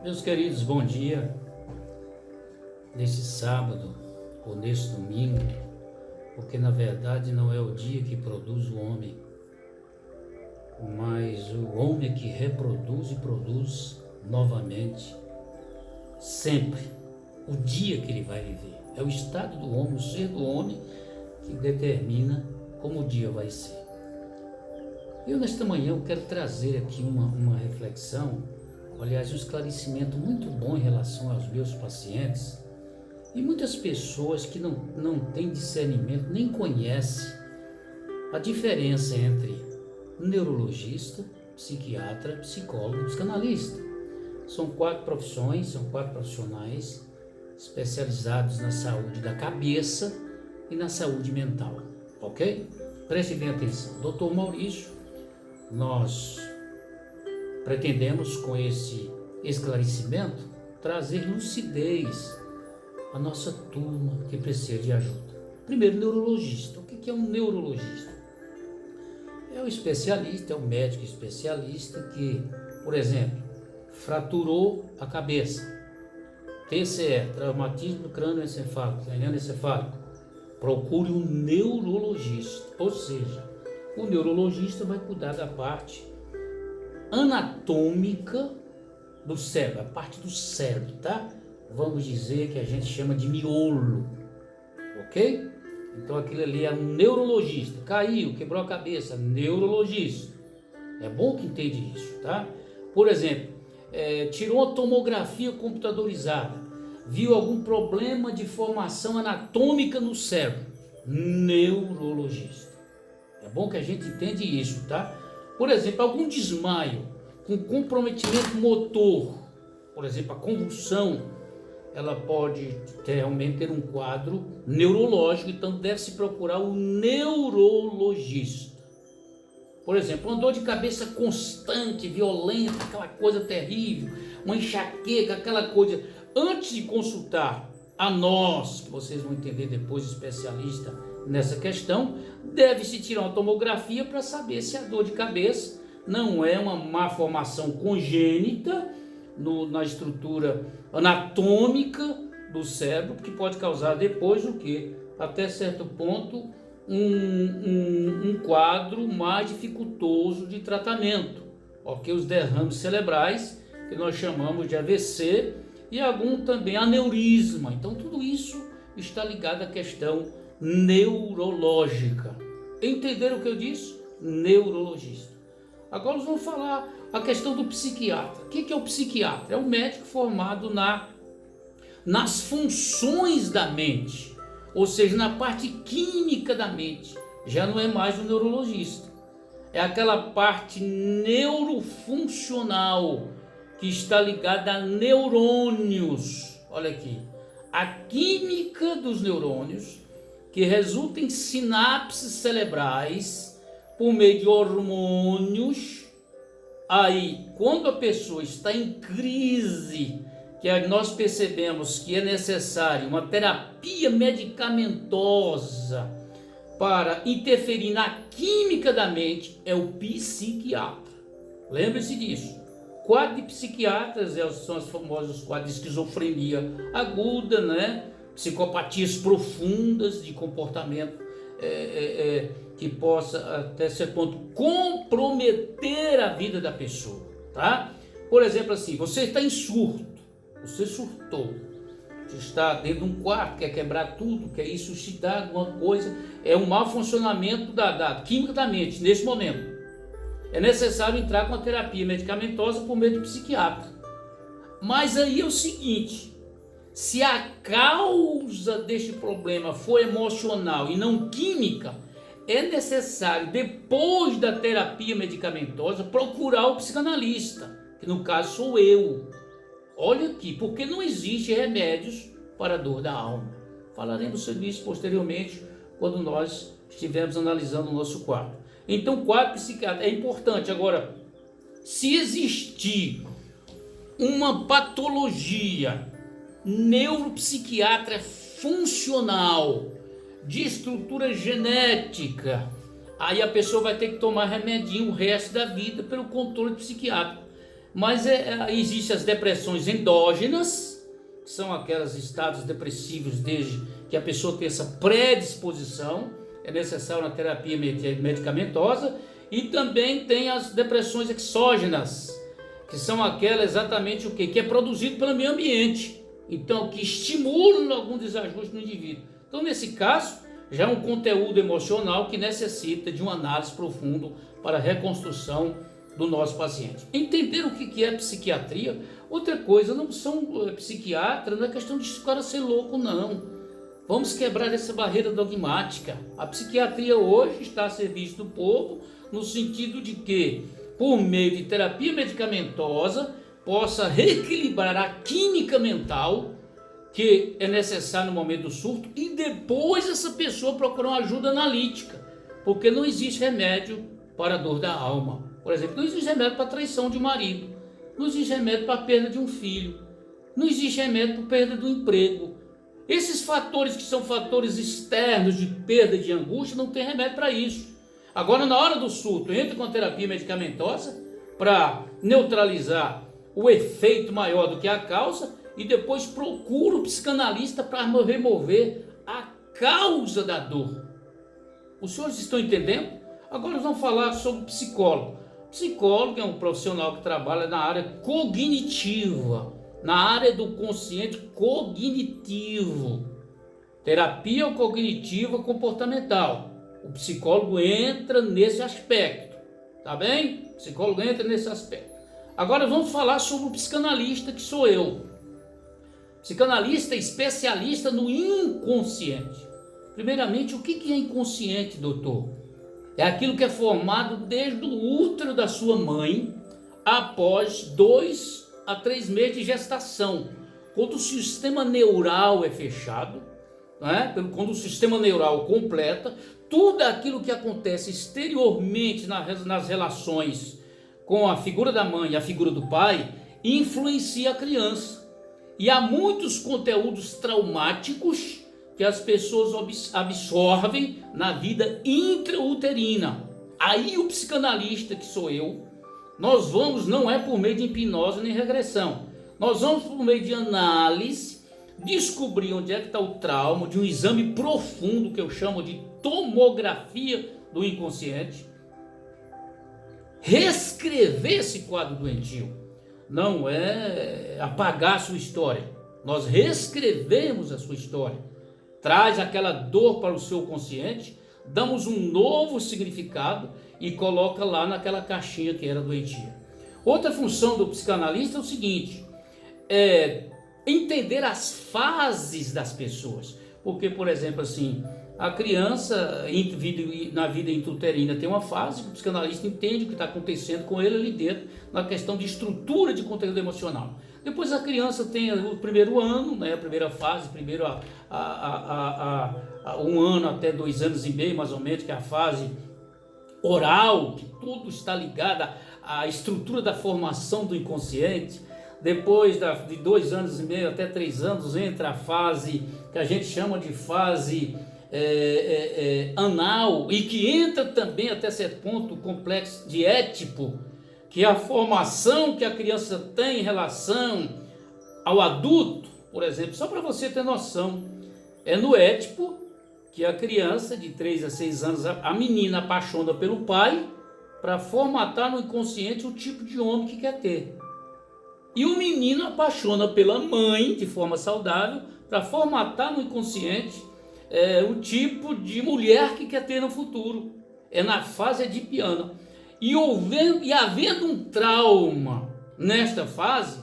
Meus queridos, bom dia. Nesse sábado ou nesse domingo, porque na verdade não é o dia que produz o homem, mas o homem que reproduz e produz novamente, sempre, o dia que ele vai viver. É o estado do homem, o ser do homem, que determina como o dia vai ser. Eu, nesta manhã, eu quero trazer aqui uma reflexão, aliás, um esclarecimento muito bom em relação aos meus pacientes e muitas pessoas que não têm discernimento, nem conhecem a diferença entre neurologista, psiquiatra, psicólogo e psicanalista. São 4 profissões, são 4 profissionais especializados na saúde da cabeça e na saúde mental, ok? Preste bem atenção. Dr. Maurício, nós pretendemos com esse esclarecimento trazer lucidez à nossa turma que precisa de ajuda. Primeiro, neurologista. O que é um neurologista? É o especialista, é o médico especialista que, por exemplo, fraturou a cabeça, TCE, traumatismo crânioencefálico, crânioencefálico, procure um neurologista, ou seja, o neurologista vai cuidar da parte anatômica do cérebro, a parte do cérebro, tá? Vamos dizer que a gente chama de miolo, ok? Então aquilo ali é um neurologista, caiu, quebrou a cabeça, neurologista. É bom que entende isso, tá? Por exemplo, tirou a tomografia computadorizada, viu algum problema de formação anatômica no cérebro, neurologista. É bom que a gente entende isso, tá? Por exemplo, algum desmaio com comprometimento motor, por exemplo, a convulsão, ela pode realmente ter um quadro neurológico, então deve-se procurar o neurologista. Por exemplo, uma dor de cabeça constante, violenta, aquela coisa terrível, uma enxaqueca, aquela coisa. Antes de consultar a nós, que vocês vão entender depois, especialista nessa questão, deve-se tirar uma tomografia para saber se a dor de cabeça não é uma má formação congênita na estrutura anatômica do cérebro, que pode causar depois o quê? Até certo ponto, um quadro mais dificultoso de tratamento, ok? Os derrames cerebrais, que nós chamamos de AVC, e algum também aneurisma. Então tudo isso está ligado à questão neurológica. Entenderam o que eu disse? Neurologista. Agora nós vamos falar a questão do psiquiatra. O que é o psiquiatra? É um médico formado nas funções da mente, ou seja, na parte química da mente. Já não é mais um neurologista. É aquela parte neurofuncional que está ligada a neurônios. Olha aqui, a química dos neurônios que resulta em sinapses cerebrais por meio de hormônios. Aí, quando a pessoa está em crise, que nós percebemos que é necessário uma terapia medicamentosa para interferir na química da mente, é o psiquiatra. Lembre-se disso. Quadro de psiquiatras são os famosos quadros de esquizofrenia aguda, né? Psicopatias profundas de comportamento que possa até certo ponto comprometer a vida da pessoa, tá? Por exemplo, assim, você está em surto, você surtou, você está dentro de um quarto, quer quebrar tudo, quer ir suscitar alguma coisa, é um mau funcionamento da química da mente nesse momento. É necessário entrar com a terapia medicamentosa por meio do psiquiatra. Mas aí é o seguinte, se a causa deste problema for emocional e não química, é necessário, depois da terapia medicamentosa, procurar o psicanalista, que no caso sou eu. Olha aqui, porque não existe remédios para a dor da alma. Falaremos sobre isso posteriormente, quando nós estivermos analisando o nosso quadro. Então, o quadro psiquiátrico é importante. Agora, se existir uma patologia neuropsiquiatra funcional, de estrutura genética, aí a pessoa vai ter que tomar remedinho o resto da vida pelo controle psiquiátrico. Mas existem as depressões endógenas, que são aqueles estados depressivos desde que a pessoa tem essa predisposição, é necessário uma terapia medicamentosa, e também tem as depressões exógenas, que são aquelas exatamente o quê? Que é produzido pelo meio ambiente, então que estimulam algum desajuste no indivíduo. Então nesse caso, já é um conteúdo emocional que necessita de uma análise profunda para a reconstrução do nosso paciente. Entender o que é psiquiatria. Outra coisa, não são psiquiatras, não é questão de o cara ser louco, não. Vamos quebrar essa barreira dogmática. A psiquiatria hoje está a serviço do povo, no sentido de que, por meio de terapia medicamentosa, possa reequilibrar a química mental que é necessário no momento do surto, e depois essa pessoa procurar uma ajuda analítica, porque não existe remédio para a dor da alma. Por exemplo, não existe remédio para a traição de um marido, não existe remédio para a perda de um filho, não existe remédio para a perda do emprego. Esses fatores que são fatores externos de perda de angústia, não tem remédio para isso. Agora, na hora do surto, entra com a terapia medicamentosa para neutralizar o efeito maior do que a causa, e depois procura o psicanalista para remover a causa da dor. Os senhores estão entendendo? Agora nós vamos falar sobre psicólogo. Psicólogo é um profissional que trabalha na área cognitiva, na área do consciente cognitivo, terapia cognitiva comportamental. O psicólogo entra nesse aspecto, tá bem? O psicólogo entra nesse aspecto. Agora vamos falar sobre o psicanalista, que sou eu. Psicanalista é especialista no inconsciente. Primeiramente, o que é inconsciente, doutor? É aquilo que é formado desde o útero da sua mãe, após 2 a 3 meses de gestação, quando o sistema neural é fechado, né? Quando o sistema neural completa, tudo aquilo que acontece exteriormente nas relações com a figura da mãe e a figura do pai, influencia a criança. E há muitos conteúdos traumáticos que as pessoas absorvem na vida intrauterina. Aí o psicanalista, que sou eu, nós vamos, não é por meio de hipnose nem regressão, nós vamos por meio de análise, descobrir onde é que está o trauma, de um exame profundo que eu chamo de tomografia do inconsciente, reescrever esse quadro doentio. Não é apagar a sua história, nós reescrevemos a sua história, traz aquela dor para o seu consciente, damos um novo significado e coloca lá naquela caixinha que era doentia. Outra função do psicanalista é o seguinte, é entender as fases das pessoas, porque, por exemplo, assim, a criança na vida intrauterina tem uma fase que o psicanalista entende o que está acontecendo com ele ali dentro, na questão de estrutura de conteúdo emocional. Depois a criança tem o primeiro ano, né, a primeira fase, primeiro um ano até 2 anos e meio, mais ou menos, que é a fase oral, que tudo está ligado à estrutura da formação do inconsciente. Depois de 2 anos e meio até 3 anos, entra a fase que a gente chama de fase anal, e que entra também até certo ponto o complexo de Édipo, que é a formação que a criança tem em relação ao adulto. Por exemplo, só para você ter noção, é no Édipo que a criança de 3 a 6 anos, a menina apaixona pelo pai para formatar no inconsciente o tipo de homem que quer ter. E o menino apaixona pela mãe de forma saudável para formatar no inconsciente o tipo de mulher que quer ter no futuro. É na fase edipiana. E havendo um trauma nesta fase,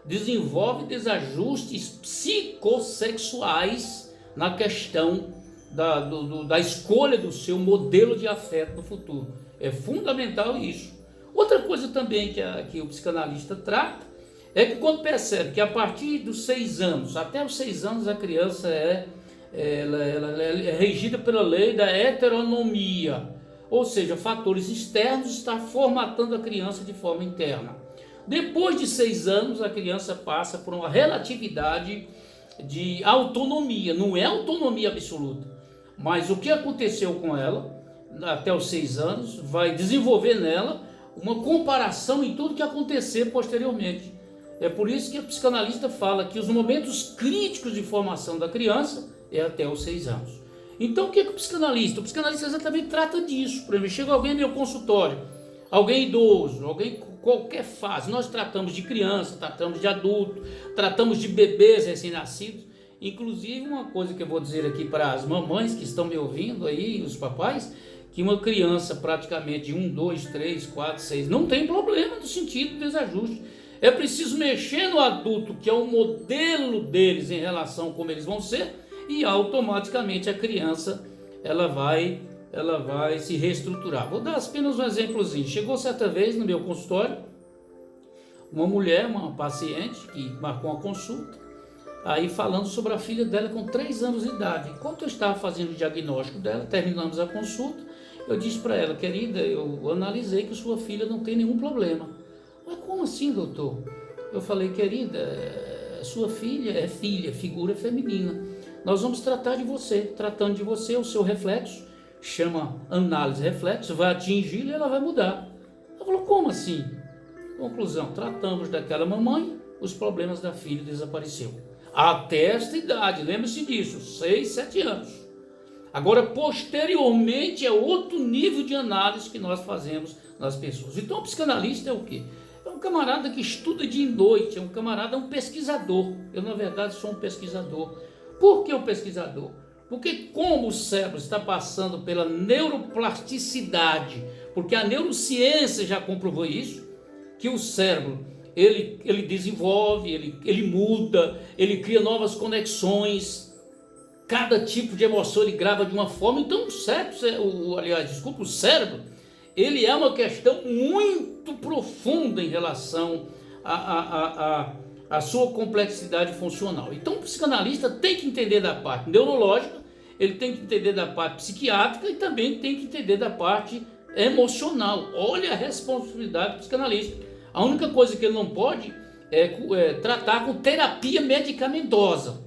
desenvolve desajustes psicossexuais na questão da escolha do seu modelo de afeto no futuro. É fundamental isso. Outra coisa também que o psicanalista trata é que quando percebe que a partir dos 6 anos, até os 6 anos, a criança é regida pela lei da heteronomia, ou seja, fatores externos estão formatando a criança de forma interna. Depois de 6 anos, a criança passa por uma relatividade de autonomia, não é autonomia absoluta, mas o que aconteceu com ela até os 6 anos vai desenvolver nela uma comparação em tudo que acontecer posteriormente. É por isso que o psicanalista fala que os momentos críticos de formação da criança é até os 6 anos. Então o que é que o psicanalista? O psicanalista exatamente trata disso. Por exemplo, chega alguém no meu consultório, alguém idoso, alguém com qualquer fase, nós tratamos de criança, tratamos de adulto, tratamos de bebês recém-nascidos. Inclusive uma coisa que eu vou dizer aqui para as mamães que estão me ouvindo aí, os papais, que uma criança praticamente de 1, 2, 3, 4, 6 não tem problema no sentido do desajuste. É preciso mexer no adulto, que é o modelo deles em relação a como eles vão ser, e automaticamente a criança ela vai se reestruturar. Vou dar apenas um exemplozinho. Chegou certa vez no meu consultório uma mulher, uma paciente que marcou uma consulta, aí falando sobre a filha dela com 3 anos de idade. Enquanto eu estava fazendo o diagnóstico dela, terminamos a consulta, eu disse para ela: querida, eu analisei que sua filha não tem nenhum problema. Mas como assim, doutor? Eu falei: querida, sua filha é filha, figura feminina. Nós vamos tratar de você. Tratando de você, o seu reflexo, chama análise reflexo, vai atingi-la e ela vai mudar. Ela falou: como assim? Conclusão: tratamos daquela mamãe, os problemas da filha desapareceram. Até esta idade, lembre-se disso, 6, 7 anos. Agora, posteriormente, é outro nível de análise que nós fazemos nas pessoas. Então, o psicanalista é o quê? É um camarada que estuda dia e noite, é um camarada, um pesquisador. Eu, na verdade, sou um pesquisador. Por que um pesquisador? Porque como o cérebro está passando pela neuroplasticidade, porque a neurociência já comprovou isso, que o cérebro, ele desenvolve, ele muda, ele cria novas conexões, cada tipo de emoção ele grava de uma forma. Então o cérebro, ele é uma questão muito profunda em relação à sua complexidade funcional. Então o psicanalista tem que entender da parte neurológica, ele tem que entender da parte psiquiátrica e também tem que entender da parte emocional. Olha a responsabilidade do psicanalista. A única coisa que ele não pode é tratar com terapia medicamentosa,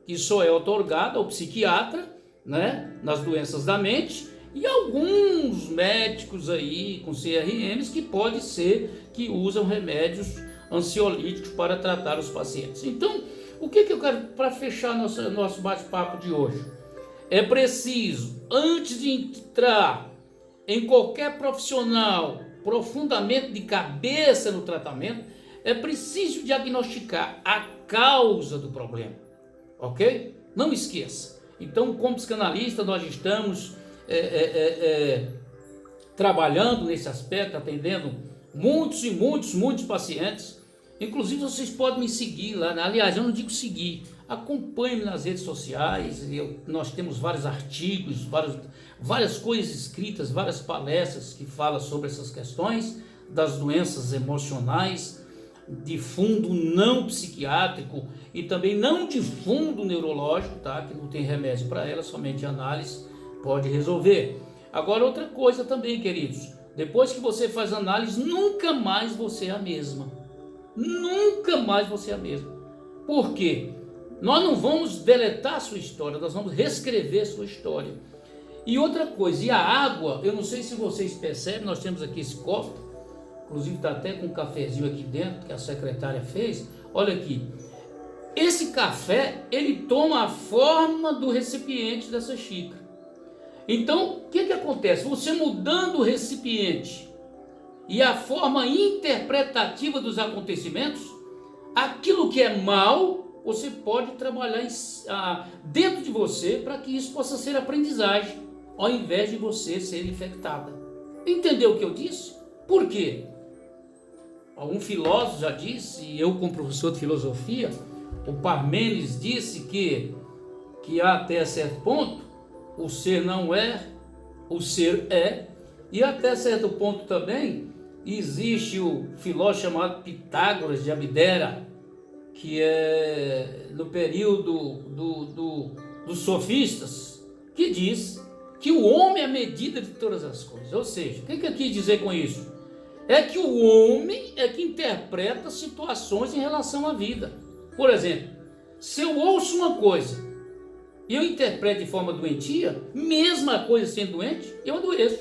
que só é otorgada ao psiquiatra, né, nas doenças da mente, e alguns médicos aí com CRMs que pode ser que usam remédios ansiolíticos para tratar os pacientes. Então, o que eu quero para fechar nosso bate-papo de hoje? É preciso, antes de entrar em qualquer profissional profundamente de cabeça no tratamento, é preciso diagnosticar a causa do problema, ok? Não esqueça. Então, como psicanalista, nós estamos trabalhando nesse aspecto, atendendo muitos e muitos pacientes. Inclusive, vocês podem me seguir lá, aliás, eu não digo seguir, acompanhe-me nas redes sociais. Nós temos vários artigos, várias coisas escritas, várias palestras que falam sobre essas questões das doenças emocionais de fundo não psiquiátrico e também não de fundo neurológico, tá? Que não tem remédio para ela, somente análise pode resolver. Agora, outra coisa também, queridos, depois que você faz análise, nunca mais você é a mesma. Nunca mais você é a mesma. Por quê? Nós não vamos deletar a sua história, nós vamos reescrever a sua história. E outra coisa, e a água, eu não sei se vocês percebem, nós temos aqui esse copo, inclusive está até com um cafezinho aqui dentro, que a secretária fez. Olha aqui, esse café, ele toma a forma do recipiente dessa xícara. Então, o que acontece? Você mudando o recipiente e a forma interpretativa dos acontecimentos, aquilo que é mal, você pode trabalhar dentro de você para que isso possa ser aprendizagem, ao invés de você ser infectada. Entendeu o que eu disse? Por quê? Algum filósofo já disse, e eu como professor de filosofia, o Parmênides disse que até certo ponto o ser não é, o ser é, e até certo ponto também existe o filósofo chamado Pitágoras de Abdera, que é no período dos sofistas, que diz que o homem é a medida de todas as coisas. Ou seja, o que eu quis dizer com isso? É que o homem é que interpreta situações em relação à vida. Por exemplo, se eu ouço uma coisa e eu interpreto de forma doentia, mesma coisa sendo doente, eu adoeço.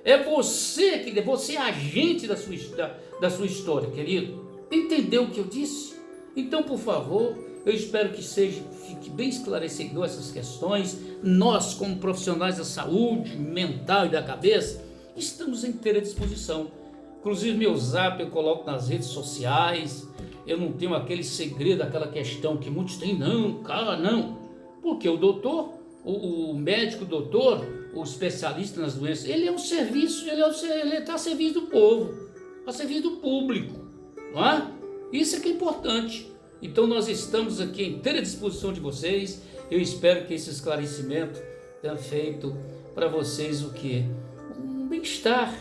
É você é agente da sua história, querido. Entendeu o que eu disse? Então, por favor, eu espero que fique bem esclarecedor essas questões. Nós, como profissionais da saúde mental e da cabeça, estamos em inteira disposição. Inclusive, meu zap eu coloco nas redes sociais. Eu não tenho aquele segredo, aquela questão que muitos têm, não, cara, não. Porque o doutor, o médico doutor, o especialista nas doenças, ele é um serviço, ele está a serviço do povo, a serviço do público, não é? Isso é que é importante. Então nós estamos aqui em inteira disposição de vocês. Eu espero que esse esclarecimento tenha feito para vocês o quê? Um bem-estar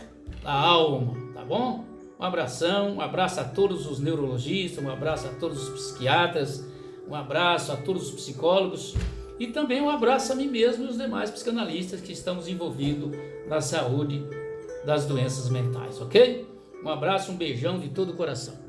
da alma, tá bom? Um abração, um abraço a todos os neurologistas, um abraço a todos os psiquiatras, um abraço a todos os psicólogos e também um abraço a mim mesmo e os demais psicanalistas que estamos envolvidos na saúde das doenças mentais, ok? Um abraço, um beijão de todo o coração.